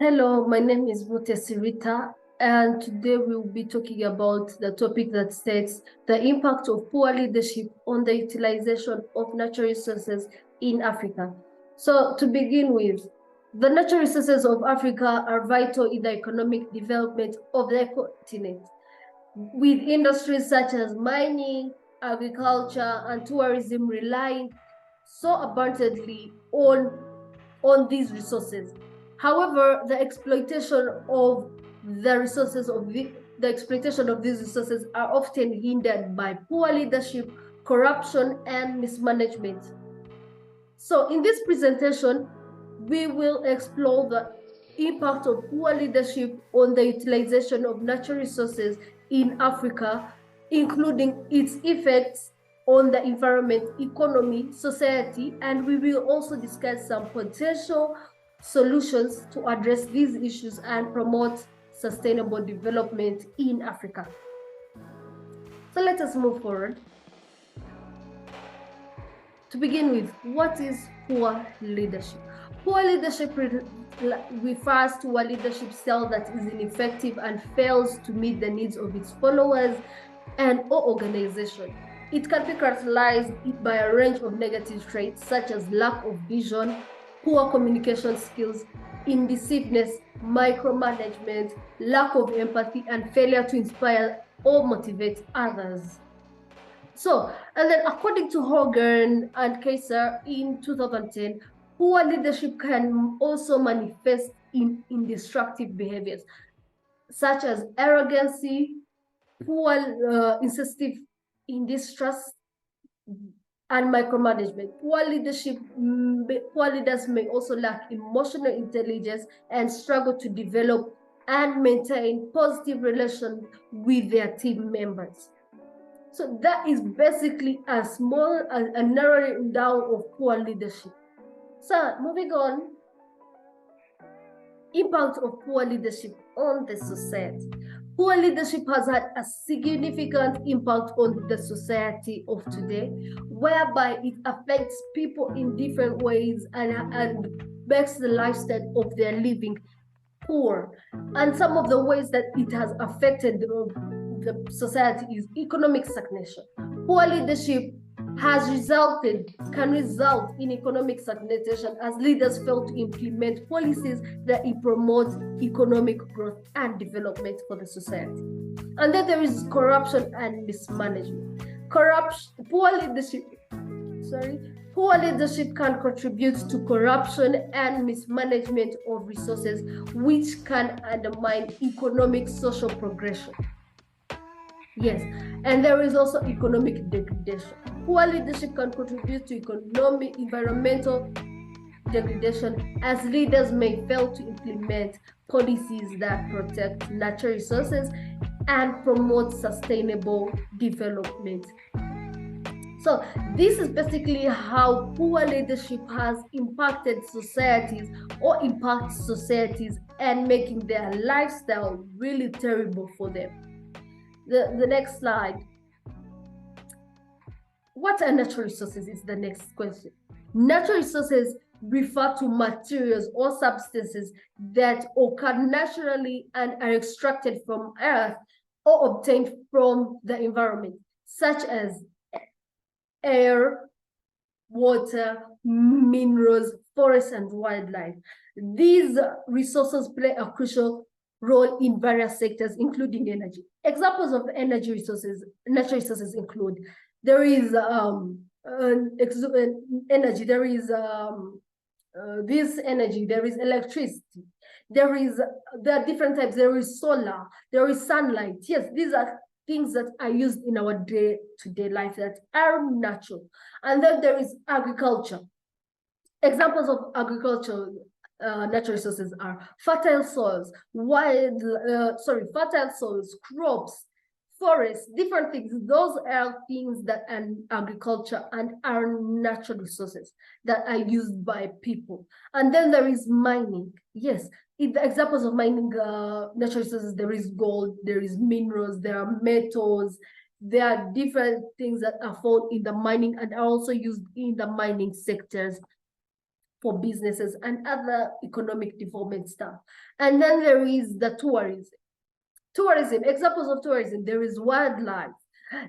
Hello, my name is Ruth Sirita, and today we'll be talking about the topic that states the impact of poor leadership on the utilization of natural resources in Africa. So to begin with, the natural resources of Africa are vital in the economic development of the continent, with industries such as mining, agriculture, and tourism relying so abundantly on these resources. However, the exploitation of the resources of the exploitation of these resources are often hindered by poor leadership, corruption, and mismanagement. So in this presentation, we will explore the impact of poor leadership on the utilization of natural resources in Africa, including its effects on the environment, economy, society, and we will also discuss some potential solutions to address these issues and promote sustainable development in Africa. So let us move forward. To begin with, what is poor leadership? Poor leadership refers to a leadership style that is ineffective and fails to meet the needs of its followers and or organization. It can be characterized by a range of negative traits such as lack of vision, poor communication skills, indecisiveness, micromanagement, lack of empathy, and failure to inspire or motivate others. So, and then according to Hogan and Kaiser in 2010, poor leadership can also manifest in destructive behaviors, such as arrogancy, poor insensitive distrust, and micromanagement. Poor leaders may also lack emotional intelligence and struggle to develop and maintain positive relations with their team members. So that is basically a narrowing down of poor leadership. So moving on, impact of poor leadership on the society. Poor leadership has had a significant impact on the society of today, whereby it affects people in different ways and makes the lifestyle of their living poor. And some of the ways that it has affected the society is economic stagnation. Poor leadership can result in economic stagnation as leaders fail to implement policies that promote economic growth and development for the society. And then there is corruption and mismanagement. Poor leadership can contribute to corruption and mismanagement of resources, which can undermine economic social progression. Yes, and there is also economic degradation. Poor leadership can contribute to environmental degradation as leaders may fail to implement policies that protect natural resources and promote sustainable development. So this is basically how poor leadership has impacted societies or impacts societies and making their lifestyle really terrible for them. The next slide. What are natural resources is the next question. Natural resources refer to materials or substances that occur naturally and are extracted from earth or obtained from the environment, such as air, water, minerals, forests, and wildlife. These resources play a crucial role in various sectors, including energy. Examples of natural resources include there is energy, there is this energy, there is electricity, there are different types, there is solar, there is sunlight. Yes, these are things that are used in our day-to-day life that are natural. And then there is agriculture. Examples of agriculture natural resources are fertile soils, crops, forests, different things. Those are things that are agriculture and are natural resources that are used by people. And then there is mining. Yes, in the examples of mining natural resources, there is gold, there is minerals, there are metals, there are different things that are found in the mining and are also used in the mining sectors. for businesses and other economic development stuff. And then there is the tourism. Tourism, examples of tourism, there is wildlife.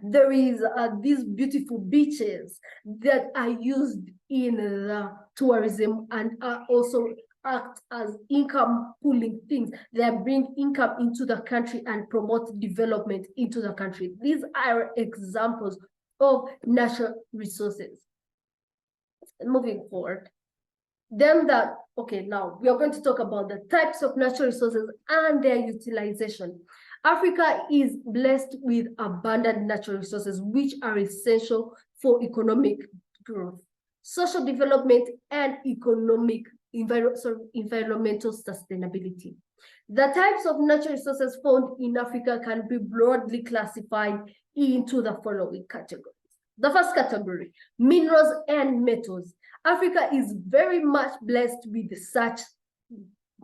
There is these beautiful beaches that are used in the tourism and are also act as income pooling things that bring income into the country and promote development into the country. These are examples of natural resources. Moving forward, then now we are going to talk about the types of natural resources and their utilization. Africa is blessed with abundant natural resources, which are essential for economic growth, social development, and environmental sustainability. The types of natural resources found in Africa can be broadly classified into the following categories. The first category, minerals and metals. Africa is very much blessed with such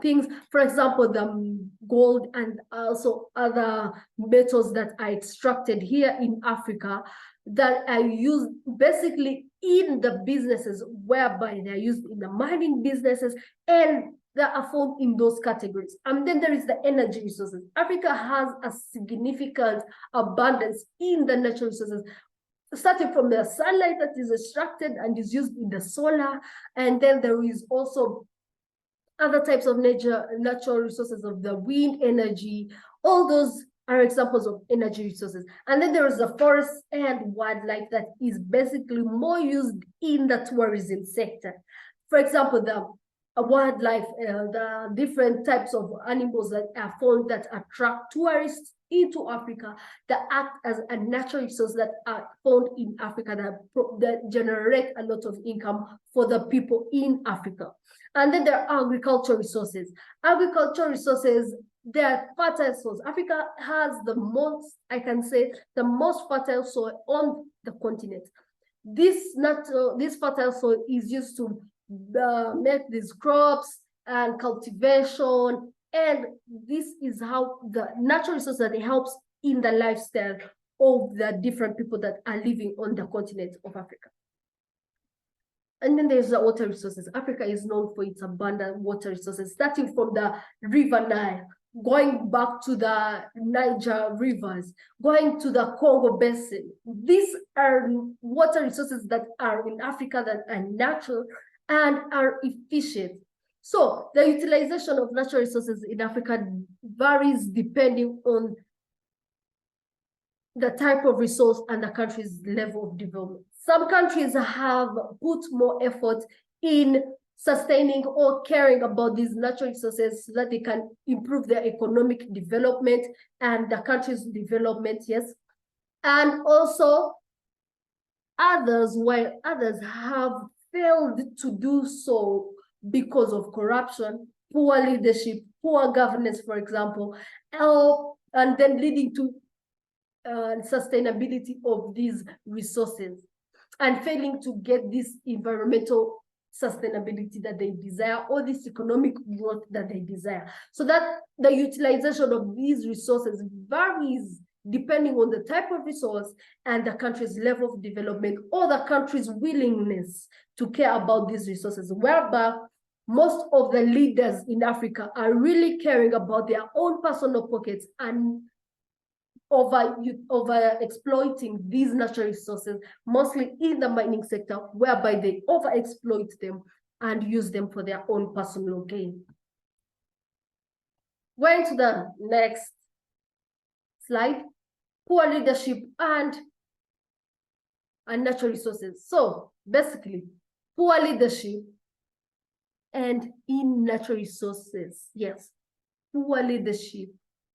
things. For example, the gold and also other metals that are extracted here in Africa that are used basically in the businesses, whereby they're used in the mining businesses and that are found in those categories. And then there is the energy resources. Africa has a significant abundance in the natural resources, starting from the sunlight that is extracted and is used in the solar. And then there is also other types of natural resources of the wind energy. All those are examples of energy resources. And then there is the forest and wildlife that is basically more used in the tourism sector. For example, the wildlife, the different types of animals that are found that attract tourists into Africa, that act as a natural resource that are found in Africa, that generate a lot of income for the people in Africa. And then there are agricultural resources. Agricultural resources, they are fertile soils. Africa has the most, I can say, the most fertile soil on the continent. This fertile soil is used to make these crops and cultivation, and this is how the natural resource that it helps in the lifestyle of the different people that are living on the continent of Africa. And then there's the water resources. Africa is known for its abundant water resources, starting from the River Nile, going back to the Niger rivers, going to the Congo Basin. These are water resources that are in Africa that are natural and are efficient. So the utilization of natural resources in Africa varies depending on the type of resource and the country's level of development. Some countries have put more effort in sustaining or caring about these natural resources so that they can improve their economic development and the country's development, yes. And also while others have failed to do so because of corruption, poor leadership, poor governance, for example, and then leading to sustainability of these resources and failing to get this environmental sustainability that they desire or this economic growth that they desire. So that the utilization of these resources varies depending on the type of resource and the country's level of development or the country's willingness to care about these resources, whereby most of the leaders in Africa are really caring about their own personal pockets and over exploiting these natural resources, mostly in the mining sector, whereby they over exploit them and use them for their own personal gain. Going to the next slide, poor leadership and natural resources. So basically, poor leadership and in natural resources, yes, poor leadership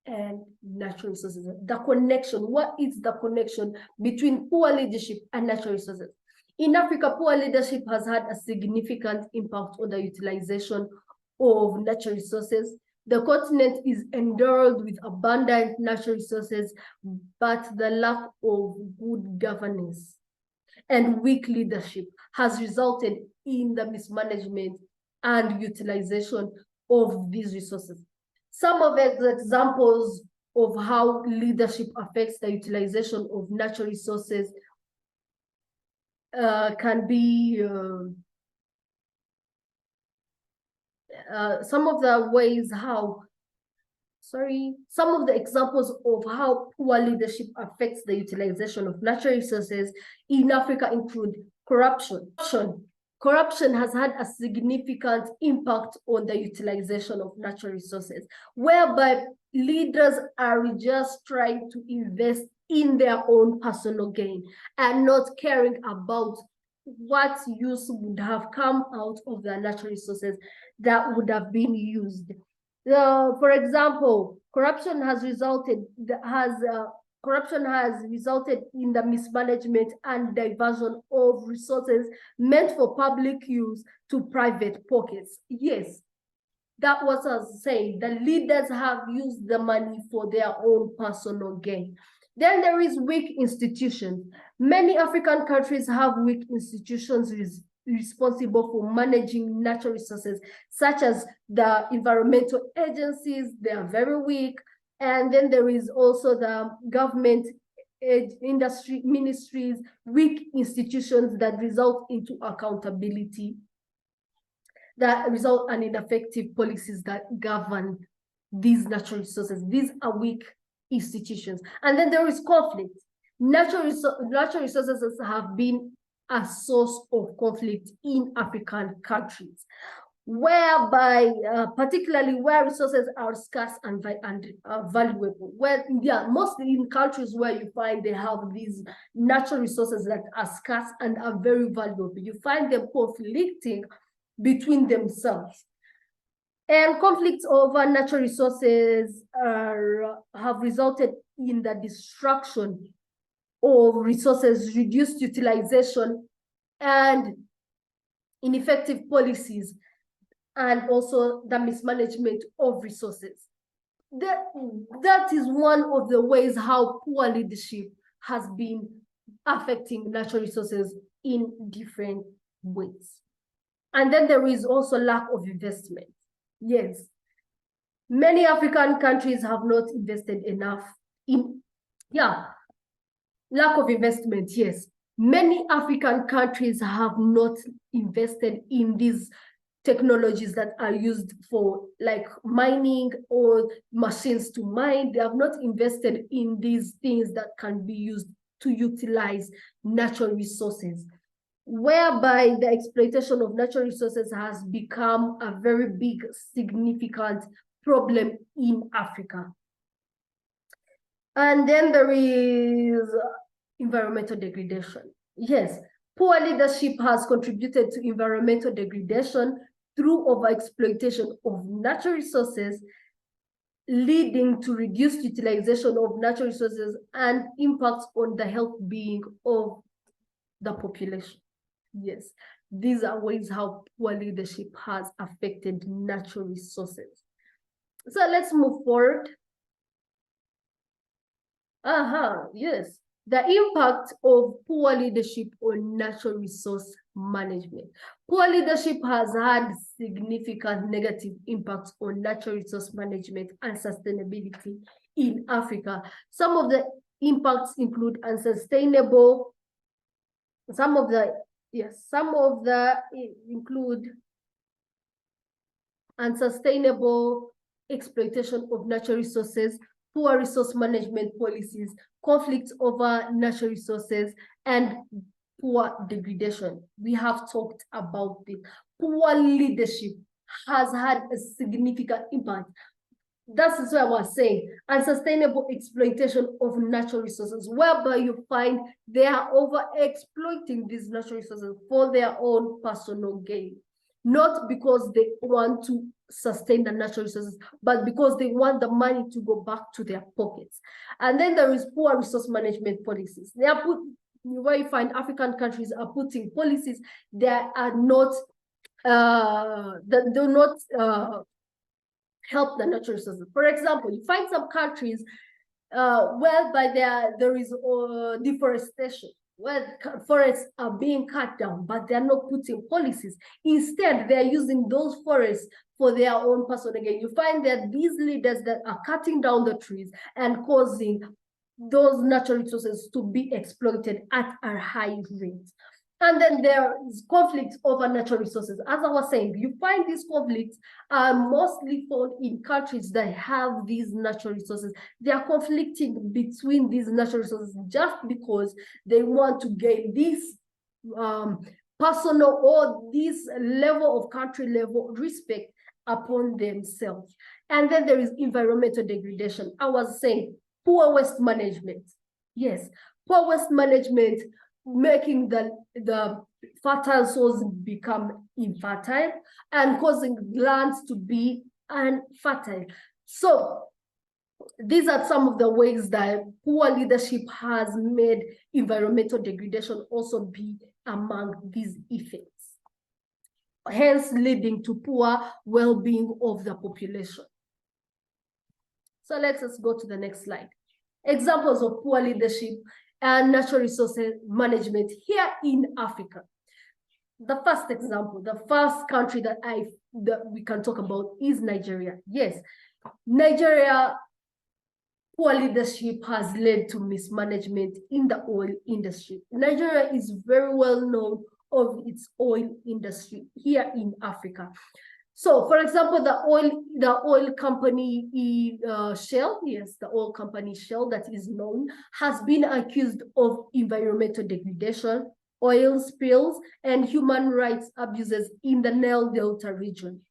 and natural resources. The connection, what is the connection between poor leadership and natural resources? In Africa, poor leadership has had a significant impact on the utilization of natural resources. The continent is endowed with abundant natural resources, but the lack of good governance and weak leadership has resulted in the mismanagement and utilization of these resources. Some of the examples of how leadership affects the utilization of natural resources can be some of the ways how, some of the examples of how poor leadership affects the utilization of natural resources in Africa include corruption. Corruption has had a significant impact on the utilization of natural resources, whereby leaders are just trying to invest in their own personal gain and not caring about what use would have come out of the natural resources that would have been used. For example, corruption has resulted in the mismanagement and diversion of resources meant for public use to private pockets. Yes, that was I was saying. The leaders have used the money for their own personal gain. Then there is weak institutions. Many African countries have weak institutions responsible for managing natural resources, such as the environmental agencies. They are very weak. And then there is also the government, industry, ministries, weak institutions that result into accountability, that result in ineffective policies that govern these natural resources. These are weak institutions. And then there is conflict. Natural resources have been a source of conflict in African countries, whereby particularly where resources are scarce and valuable. Well, yeah, mostly in countries where you find they have these natural resources that are scarce and are very valuable, you find them conflicting between themselves. And conflicts over natural resources have resulted in the destruction of resources, reduced utilization, and ineffective policies, and also the mismanagement of resources. That is one of the ways how poor leadership has been affecting natural resources in different ways. And then there is also lack of investment. Yes, many African countries have not invested enough in, lack of investment, yes. Many African countries have not invested in these technologies that are used for like mining or machines to mine. They have not invested in these things that can be used to utilize natural resources, whereby the exploitation of natural resources has become a very big, significant problem in Africa. And then there is environmental degradation. Yes, poor leadership has contributed to environmental degradation through overexploitation of natural resources, leading to reduced utilization of natural resources and impacts on the health being of the population. Yes, these are ways how poor leadership has affected natural resources. So let's move forward. Yes. The impact of poor leadership on natural resource management. Poor leadership has had significant negative impacts on natural resource management and sustainability in Africa. Some of the impacts include unsustainable, include unsustainable exploitation of natural resources, poor resource management policies, conflicts over natural resources, and poor degradation. We have talked about this. Poor leadership has had a significant impact. That is what I was saying. Unsustainable exploitation of natural resources, whereby you find they are over-exploiting these natural resources for their own personal gain. Not because they want to sustain the natural resources, but because they want the money to go back to their pockets. And then there is poor resource management policies. They are where you find African countries are putting policies that are not, that do not help the natural resources. For example, you find some countries whereby there is deforestation, where forests are being cut down, but they're not putting policies. Instead, they're using those forests for their own personal gain. You find that these leaders that are cutting down the trees and causing those natural resources to be exploited at a high rate. And then there is conflict over natural resources. As I was saying, you find these conflicts are mostly found in countries that have these natural resources. They are conflicting between these natural resources just because they want to gain this personal or this level of country level respect upon themselves. And then there is environmental degradation. I was saying poor waste management. Yes, poor waste management, making the fertile soils become infertile and causing lands to be unfertile. So these are some of the ways that poor leadership has made environmental degradation also be among these effects, hence leading to poor well-being of the population. So let us go to the next slide. Examples of poor leadership and natural resources management here in Africa. The first example, the first country that we can talk about is Nigeria. Yes, Nigeria poor leadership has led to mismanagement in the oil industry. Nigeria is very well known of its oil industry here in Africa. So, for example, the oil company Shell, yes, the oil company Shell that is known, has been accused of environmental degradation, oil spills, and human rights abuses in the Nile Delta region.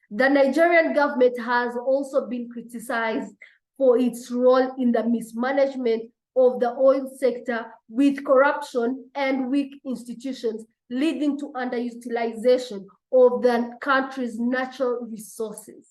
The Nigerian government has also been criticized for its role in the mismanagement of the oil sector with corruption and weak institutions, leading to underutilization of the country's natural resources.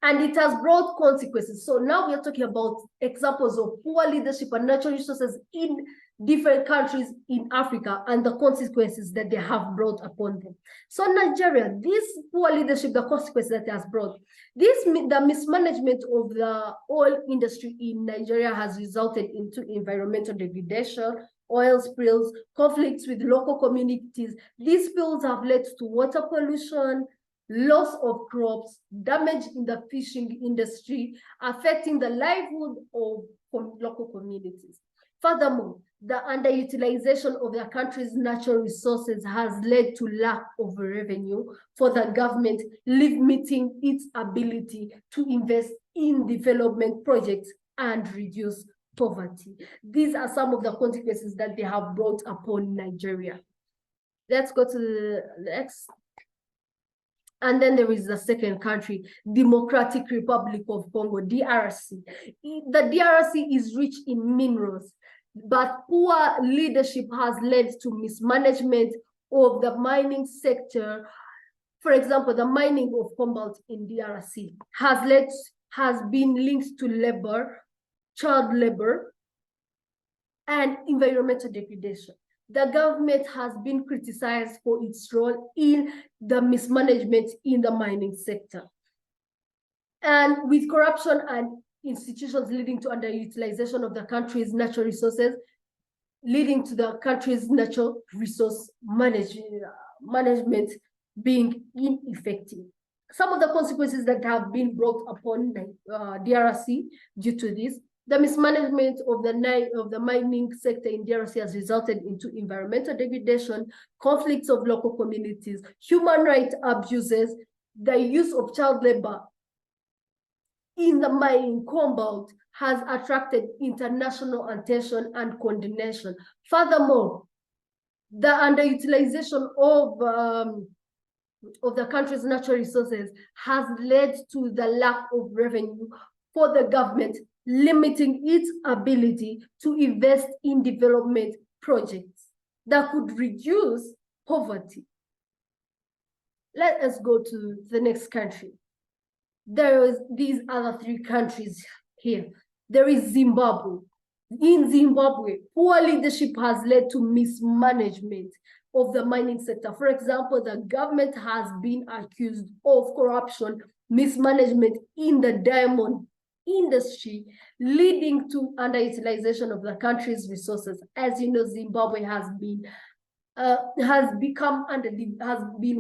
And it has brought consequences. So now we are talking about examples of poor leadership and natural resources in different countries in Africa and the consequences that they have brought upon them. So Nigeria, this poor leadership, the consequences that it has brought, the mismanagement of the oil industry in Nigeria has resulted into environmental degradation, oil spills, conflicts with local communities. These spills have led to water pollution, loss of crops, damage in the fishing industry, affecting the livelihood of local communities. Furthermore, the underutilization of the country's natural resources has led to lack of revenue for the government, limiting its ability to invest in development projects and reduce poverty. These are some of the consequences that they have brought upon Nigeria. Let's go to the next. And then there is the second country, Democratic Republic of Congo, DRC. The DRC is rich in minerals, but poor leadership has led to mismanagement of the mining sector. For example, the mining of cobalt in DRC has been linked to labor, child labor, and environmental degradation. The government has been criticized for its role in the mismanagement in the mining sector. And with corruption and institutions leading to underutilization of the country's natural resources, leading to the country's natural resource management being ineffective. Some of the consequences that have been brought upon DRC due to this: the mismanagement of the mining sector in DRC has resulted into environmental degradation, conflicts of local communities, human rights abuses, the use of child labor in the mining cobalt has attracted international attention and condemnation. Furthermore, the underutilization of the country's natural resources has led to the lack of revenue for the government, limiting its ability to invest in development projects that could reduce poverty. Let us go to the next country. There is these other three countries here. There is Zimbabwe. In Zimbabwe, poor leadership has led to mismanagement of the mining sector. For example, the government has been accused of corruption, mismanagement in the diamond industry, leading to underutilization of the country's resources. As you know, Zimbabwe has been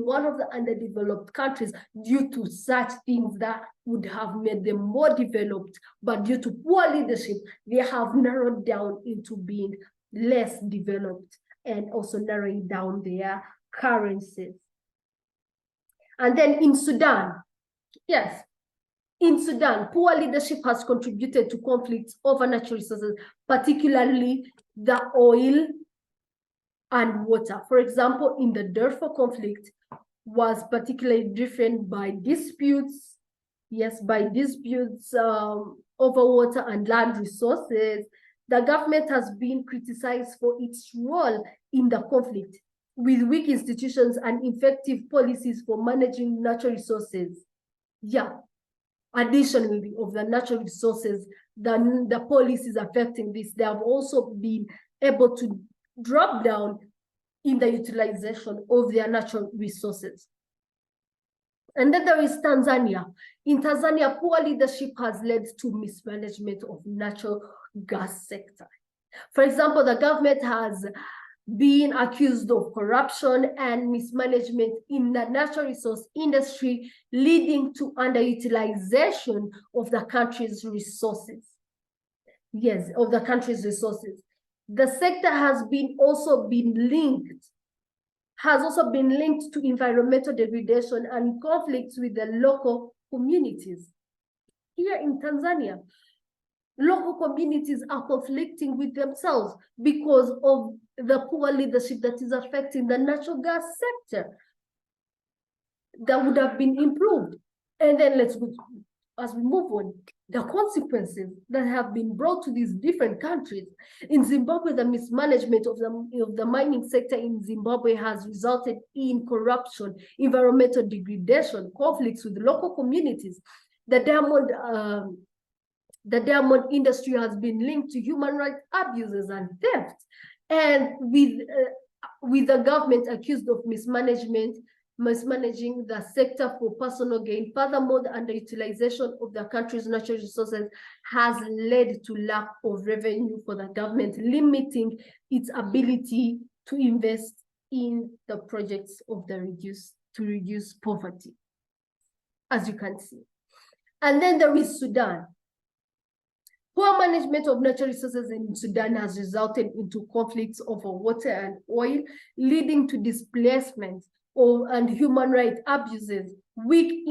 one of the underdeveloped countries due to such things that would have made them more developed, but due to poor leadership, they have narrowed down into being less developed. and also narrowing down their currencies. And then in Sudan, yes, in Sudan, poor leadership has contributed to conflicts over natural resources, particularly the oil and water. For example, in the Darfur conflict was particularly driven by disputes, over water and land resources. The government has been criticized for its role in the conflict, with weak institutions and effective policies for managing natural resources. Additionally, of the natural resources, the policies affecting this, they have also been able to drop down in the utilization of their natural resources. And then there is Tanzania. In Tanzania, poor leadership has led to mismanagement of natural gas sector. For example, the government has been accused of corruption and mismanagement in the natural resource industry, leading to underutilization of the country's resources. Yes, of the country's resources. The sector has also been linked to environmental degradation and conflicts with the local communities. Here in Tanzania, local communities are conflicting with themselves because of the poor leadership that is affecting the natural gas sector that would have been improved. And then let's go, as we move on, the consequences that have been brought to these different countries. In Zimbabwe, the mismanagement of the mining sector in Zimbabwe has resulted in corruption, environmental degradation, conflicts with local communities. The diamond industry has been linked to human rights abuses and theft, and with the government accused of mismanaging the sector for personal gain. Furthermore, the underutilization of the country's natural resources has led to lack of revenue for the government, limiting its ability to invest in the projects of to reduce poverty, as you can see. And then there is Sudan. Poor management of natural resources in Sudan has resulted into conflicts over water and oil, leading to displacement and human rights abuses, weak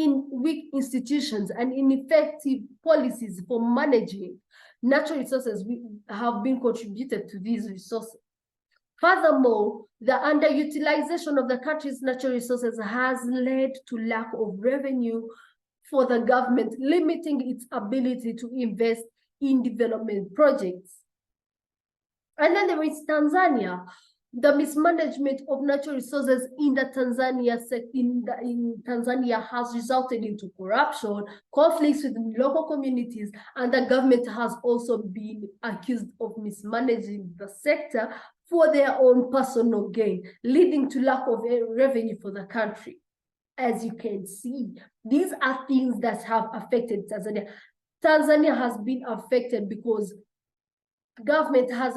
institutions, and ineffective policies for managing natural resources have been contributed to these resources. Furthermore, the underutilization of the country's natural resources has led to lack of revenue for the government, limiting its ability to invest in development projects. And then there is Tanzania. The mismanagement of natural resources in Tanzania has resulted into corruption, conflicts with local communities, and the government has also been accused of mismanaging the sector for their own personal gain, leading to lack of revenue for the country. As you can see, these are things that have affected Tanzania. Tanzania has been affected because government has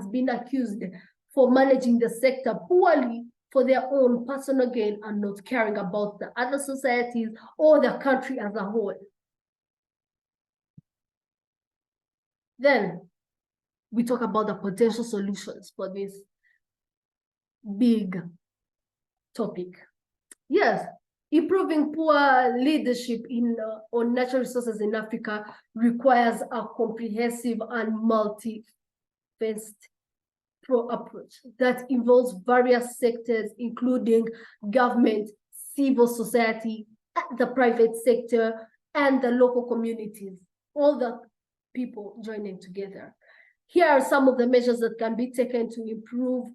been accused for managing the sector poorly for their own personal gain and not caring about the other societies or the country as a whole. Then we talk about the potential solutions for this big topic. Yes, improving poor leadership on natural resources in Africa requires a comprehensive and multi-faceted approach that involves various sectors, including government, civil society, the private sector, and the local communities, all the people joining together. Here are some of the measures that can be taken to improve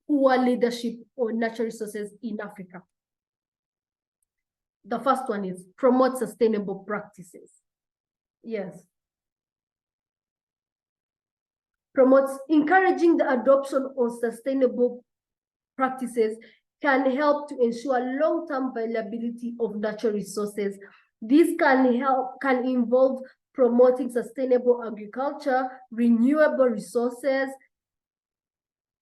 poor leadership on natural resources in Africa. The first one is promote sustainable practices. Yes. Promotes encouraging the adoption of sustainable practices can help to ensure long-term viability of natural resources. This can involve promoting sustainable agriculture, renewable resources,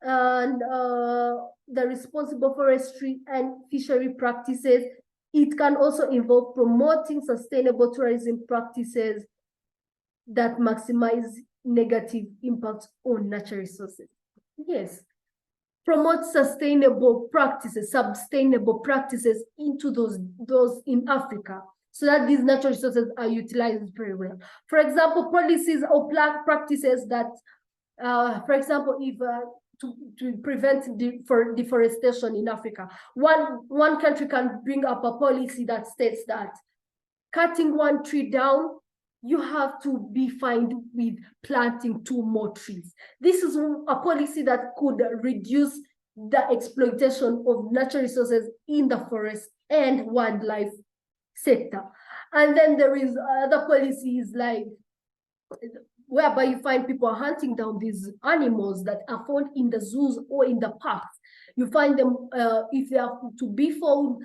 and the responsible forestry and fishery practices. It can also involve promoting sustainable tourism practices that maximize negative impacts on natural resources. Yes. Promote sustainable practices into those in Africa, so that these natural resources are utilized very well. For example, policies or practices that, for example, if to prevent deforestation in Africa, one country can bring up a policy that states that cutting one tree down, you have to be fined with planting 2 more trees. This is a policy that could reduce the exploitation of natural resources in the forest and wildlife sector. And then there is other policies like whereby you find people hunting down these animals that are found in the zoos or in the parks. You find them, if they are to be found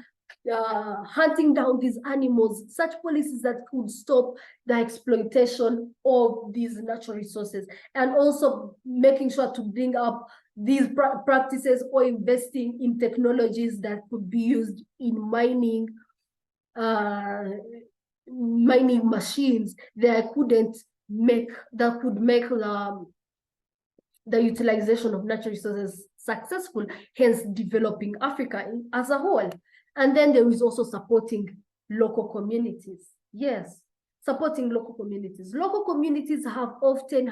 hunting down these animals, such policies that could stop the exploitation of these natural resources, and also making sure to bring up these practices or investing in technologies that could be used in mining machines that could make the utilization of natural resources successful, hence developing Africa as a whole. And then there is also supporting local communities. Yes, supporting local communities. Local communities have often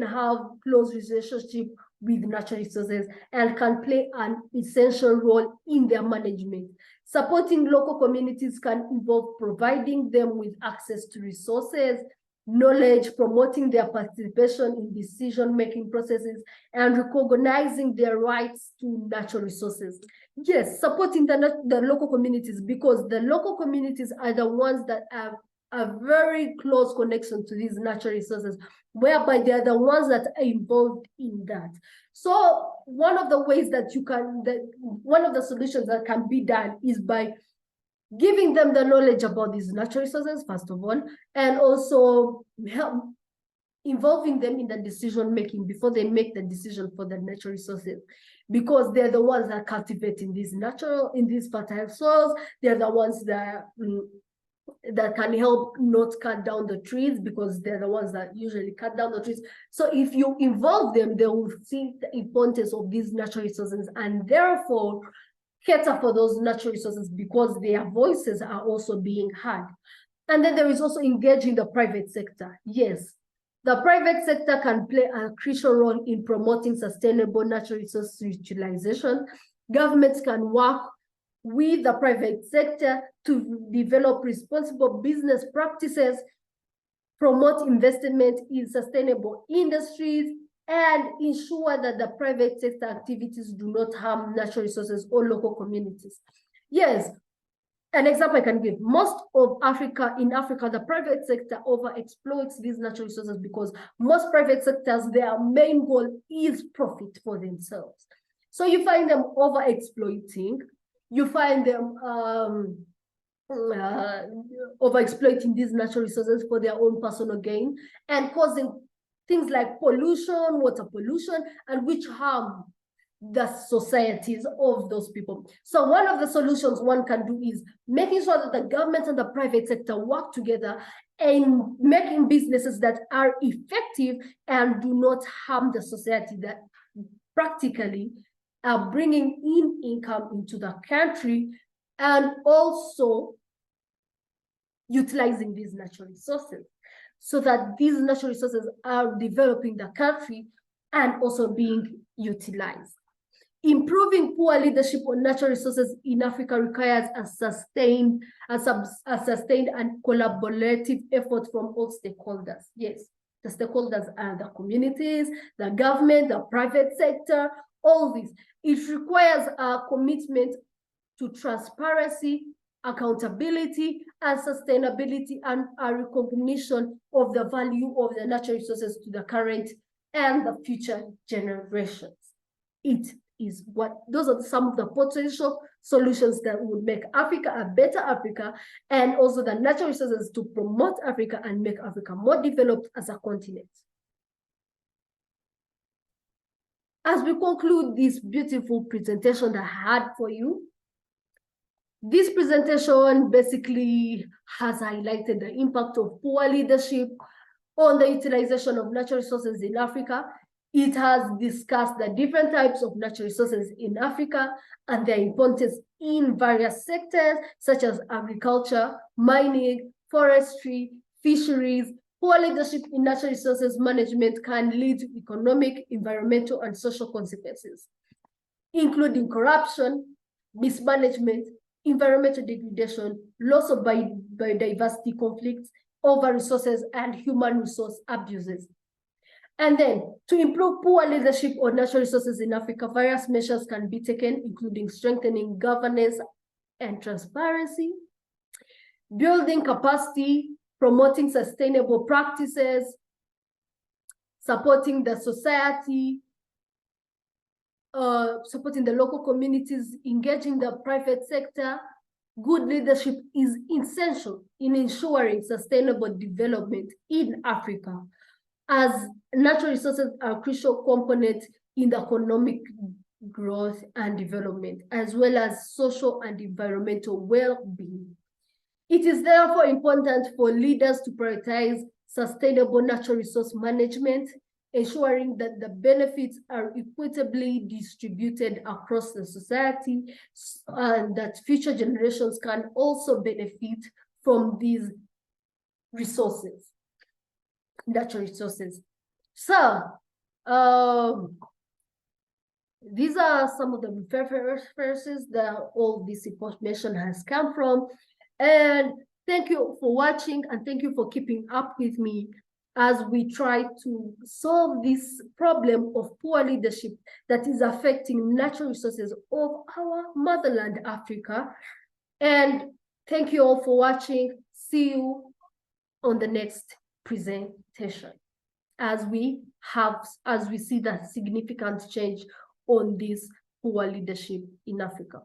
have close relationship with natural resources and can play an essential role in their management. Supporting local communities can involve providing them with access to resources, knowledge, promoting their participation in decision-making processes, and recognizing their rights to natural resources. Yes, supporting the local communities, because the local communities are the ones that have a very close connection to these natural resources, whereby they are the ones that are involved in that. So one of the ways that one of the solutions that can be done is by giving them the knowledge about these natural resources, first of all, and also help involving them in the decision making before they make the decision for the natural resources, because they're the ones that are cultivating these fertile soils. They're the ones that can help not cut down the trees, because they're the ones that usually cut down the trees. So if you involve them, they will see the importance of these natural resources, and therefore cater for those natural resources, because their voices are also being heard. And then there is also engaging the private sector. Yes, the private sector can play a crucial role in promoting sustainable natural resource utilization. Governments can work with the private sector to develop responsible business practices, promote investment in sustainable industries, and ensure that the private sector activities do not harm natural resources or local communities. Yes, an example I can give, most of in Africa, the private sector overexploits these natural resources, because most private sectors, their main goal is profit for themselves. So you find them overexploiting, you find them overexploiting these natural resources for their own personal gain, and causing things like pollution, water pollution, and which harm the societies of those people. So one of the solutions one can do is making sure that the government and the private sector work together in making businesses that are effective and do not harm the society, that practically are bringing in income into the country, and also utilizing these natural resources, so that these natural resources are developing the country and also being utilized. Improving poor leadership on natural resources in Africa requires a sustained and collaborative effort from all stakeholders. Yes, the stakeholders are the communities, the government, the private sector, all this. It requires a commitment to transparency, accountability, and sustainability, and a recognition of the value of the natural resources to the current and the future generations. Those are some of the potential solutions that would make Africa a better Africa, and also the natural resources to promote Africa and make Africa more developed as a continent. As we conclude this beautiful presentation that I had for you, this presentation basically has highlighted the impact of poor leadership on the utilization of natural resources in Africa, It has discussed the different types of natural resources in Africa and their importance in various sectors, such as agriculture, mining, forestry, fisheries. Poor leadership in natural resources management can lead to economic, environmental, and social consequences, including corruption, mismanagement, environmental degradation, loss of biodiversity conflicts, over resources, and human resource abuses. And then, to improve poor leadership on natural resources in Africa, various measures can be taken, including strengthening governance and transparency, building capacity, promoting sustainable practices, supporting the society, supporting the local communities, engaging the private sector. Good leadership is essential in ensuring sustainable development in Africa, as natural resources are a crucial component in the economic growth and development, as well as social and environmental well-being. It is therefore important for leaders to prioritize sustainable natural resource management, ensuring that the benefits are equitably distributed across the society, and that future generations can also benefit from these resources, natural resources. So, these are some of the references that all this information has come from. And thank you for watching, and thank you for keeping up with me as we try to solve this problem of poor leadership that is affecting natural resources of our motherland, Africa. And thank you all for watching. See you on the next presentation as we see that significant change on this poor leadership in Africa.